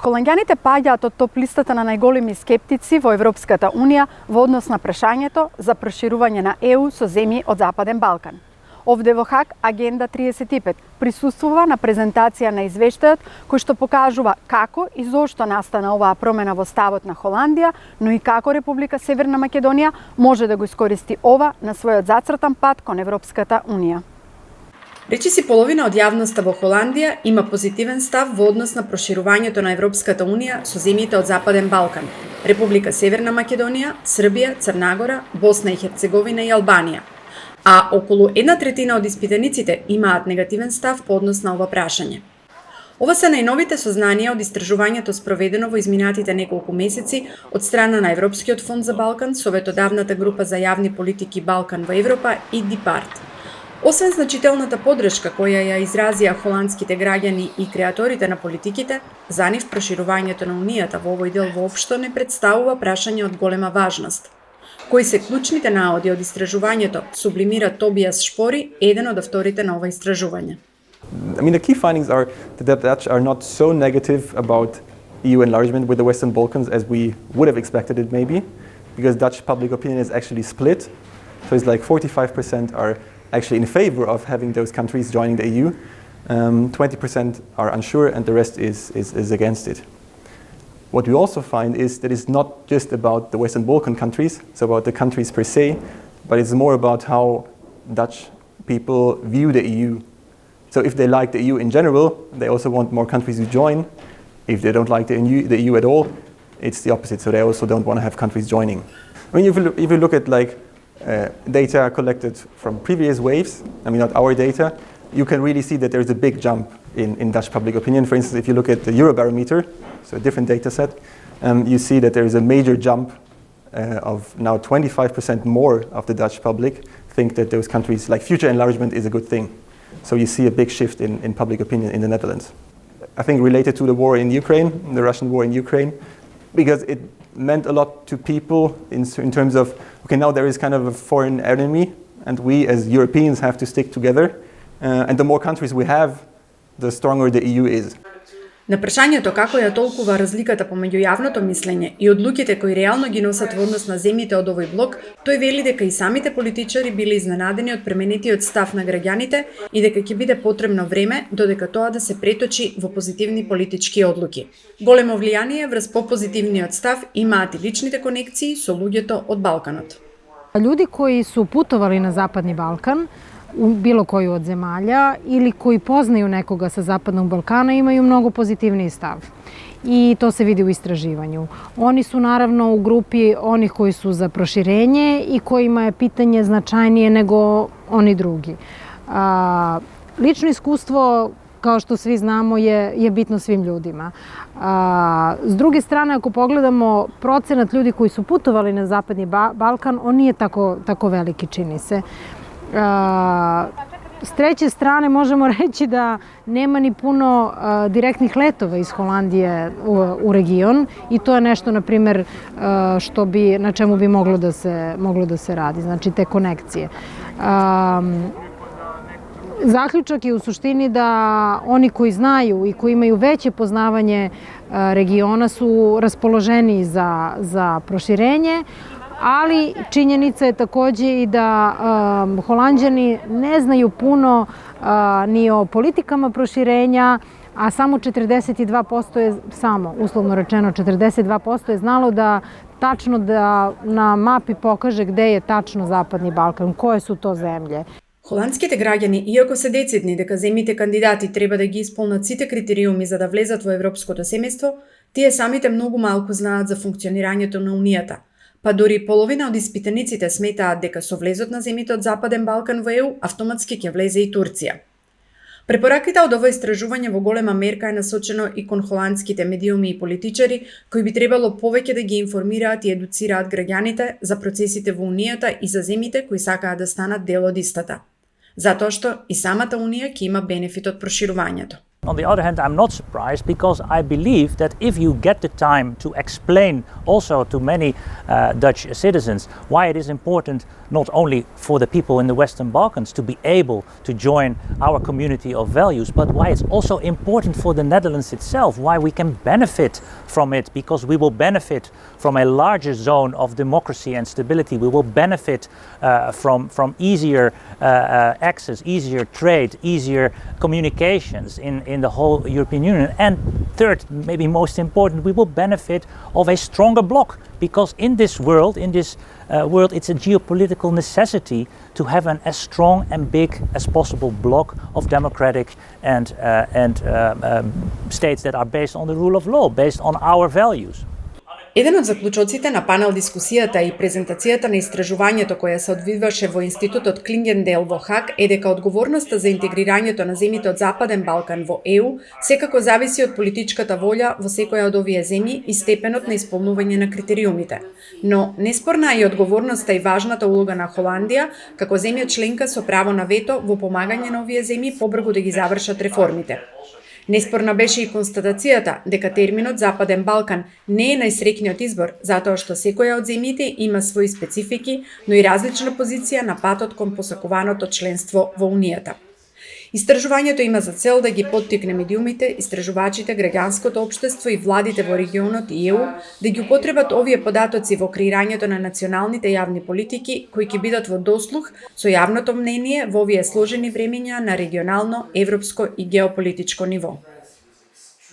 Холанѓаните паѓаат од топ листата на најголеми скептици во Европската Унија во однос на прашањето за проширување на ЕУ со земји од Западен Балкан. Овде во Хаг Агенда 35 присуствува на презентација на извештајот кој што покажува како и зошто настана оваа промена во ставот на Холандија, но и како Република Северна Македонија може да го искористи ова на својот зацртан пат кон Европската Унија. Речиси половина од јавноста во Холандија има позитивен став во однос на проширувањето на Европската Унија со земјите од Западен Балкан, Република Северна Македонија, Србија, Црна Гора, Босна и Херцеговина и Албанија. А околу 1/3 од испитаниците имаат негативен став по однос на ова прашање. Ова се најновите сознанија од истражувањето спроведено во изминатите неколку месеци од страна на Европскиот фонд за Балкан, Советодавната група за јавни политики Балкан во Европа и ДИПАРТ. Освен значителната подршка која ја изразија холандските граѓани и креаторите на политиките, за нив проширувањето на Унијата во овој дел воопшто не представува прашање од голема важност. Кои се клучните наоди од истражувањето, сублимира Тобијас Шпори, еден од авторите на ова истражување. I mean, the key findings are that the Dutch are not so negative about EU enlargement with the Western Balkans as we would have expected it maybe, because Dutch public opinion is actually split. So it's like 45% are actually in favor of having those countries joining the EU. 20% are unsure and the rest is against it. What we also find is that it's not just about the Western Balkan countries, so about the countries per se, but it's more about how Dutch people view the EU. So if they like the EU in general, they also want more countries to join. If they don't like the EU at all, it's the opposite, so they also don't want to have countries joining. I mean, if you look at like data collected from previous waves, I mean not our data, you can really see that there's a big jump in Dutch public opinion. For instance, if you look at the Eurobarometer, so a different data set, you see that there is a major jump of now 25% more of the Dutch public think that those countries, like future enlargement is a good thing. So you see a big shift in public opinion in the Netherlands. I think related to the war in Ukraine, the Russian war in Ukraine, because it meant a lot to people in terms of, okay, now there is kind of a foreign enemy and we as Europeans have to stick together. And the more countries we have, the stronger the EU is. На прашањето како ја толкува разликата помеѓу јавното мислење и одлуките кои реално ги носат во однос на земјите од овој блок, тој вели дека и самите политичари биле изненадени од пременетиот став на граѓаните и дека ќе биде потребно време додека тоа да се преточи во позитивни политички одлуки. Големо влијание врз попозитивниот став имаат и личните конекции со луѓето од Балканот. Ljudi koji su putovali na Zapadni Balkan, u bilo koju od zemalja ili koji poznaju nekoga sa Zapadnog Balkana imaju mnogo pozitivniji stav. I to se vidi u istraživanju. Oni su naravno u grupi onih koji su za proširenje i kojima je pitanje značajnije nego oni drugi. Lično iskustvo, kao što svi znamo, je bitno svim ljudima. S druge strane, ako pogledamo procenat ljudi koji su putovali na Zapadni Balkan, on nije tako veliki, čini se. S treće strane možemo reći da nema ni puno direktnih letova iz Holandije u region i to je nešto, na primjer, na čemu bi moglo da se radi, znači te konekcije. Zaključak je u suštini da oni koji znaju i koji imaju veće poznavanje regiona su raspoloženiji za proširenje, ali činjenica je takođe i da Holanđani ne znaju puno ni o politikama proširenja, a samo 42% je, uslovno rečeno 42% je znalo da tačno da na mapi pokaže gde je tačno Zapadni Balkan, koje su to zemlje. Холандските граѓани, иако се децидни дека земјите кандидати треба да ги исполнат сите критериуми за да влезат во европското семејство, тие самите многу малку знаат за функционирањето на Унијата. Па дори половина од испитаниците сметаат дека со влезот на земјите од Западен Балкан во ЕУ автоматски ќе влезе и Турција. Препораките од ова истражување во голема мерка е насочено и кон холандските медиуми и политичари, кои би требало повеќе да ги информираат и едуцираат граѓаните за процесите во Унијата и за земјите кои сакаат да станат дел од истата. Затоа што и самата Унија ќе има бенефит од проширувањето. On the other hand, I'm not surprised because I believe that if you get the time to explain also to many Dutch citizens why it is important not only for the people in the Western Balkans to be able to join our community of values, but why it's also important for the Netherlands itself, why we can benefit from it, because we will benefit from a larger zone of democracy and stability. We will benefit from easier access, easier trade, easier communications in the whole European Union. And third, maybe most important, we will benefit of a stronger bloc, because in this world, it's a geopolitical necessity to have as strong and big as possible bloc of democratic and states that are based on the rule of law, based on our values. Еден од заклучоците на панел дискусијата и презентацијата на истражувањето koje се одвиваше во Институтот Клингендейл во Хаг е дека одговорноста за интегрирањето на земјите од Западен Балкан во ЕУ секако зависи од политичката волја во секоја од овие земји и степенот на исполнување на критериумите. Но неспорна е и одговорноста и важната улога на Холандија како земја членка со право на вето во помагање на овие земји побрзо да ги завршат реформите. Неспорна беше и констатацијата дека терминот Западен Балкан не е најсреќниот избор, затоа што секоја од земјите има свои специфики, но и различна позиција на патот кон посакуваното членство во Унијата. Истражувањето има за цел да ги поттикне медиумите, истражувачите, граѓанското општество и владите во регионот и ЕУ да ги употребат овие податоци во креирањето на националните јавни политики кои ќе бидат во дослух со јавното мнение во овие сложени времења на регионално, европско и геополитичко ниво.